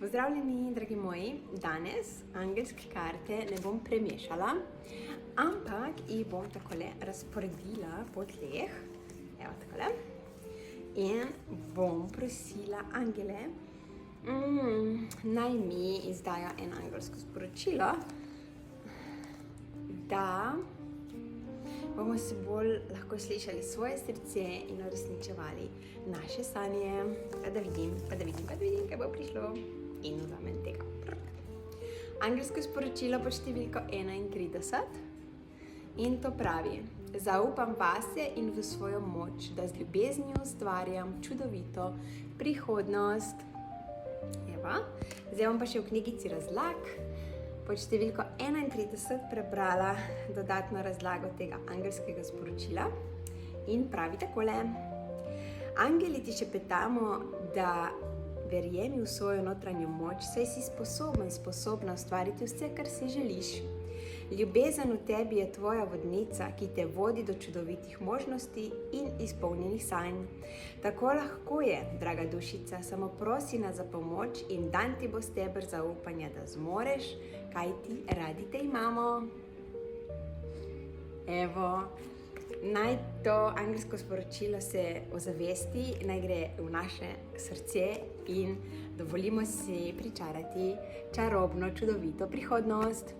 Pozdravljeni, dragi moji. Danes angelske karte ne bom premešala, ampak jih bom takole razporedila po tleh. Evo takole. In bom prosila angele, naj mi izdajo eno angelsko sporočilo, da bomo se bolj lahko slišali svoje srce in uresničevali naše sanje. Pa da vidim, kaj bo prišlo. In vzamem tega. Angelsko sporočilo pod številko 31. In to pravi: zaupam vase in v svojo moč, da z ljubeznijo ustvarjam čudovito prihodnost. Evo. Zdaj bom pa še v knjigici razlag pod številko 31 prebrala dodatno razlago tega angelskega sporočila in pravi takole: angeli ti šepetamo, da verjemi v svojo notranjo moč, saj si sposobna ustvariti vse, kar si želiš. Ljubezen v tebi je tvoja vodnica, ki te vodi do čudovitih možnosti in izpolnjenih sanj. Tako lahko je, draga dušica, samo prosi nas za pomoč in dan ti bo steber zaupanja, da zmoreš, kaj ti radi te imamo. Evo, naj to angelsko sporočilo se ozavesti, naj gre v naše srce in dovolimo si pričarati čarobno, čudovito prihodnost.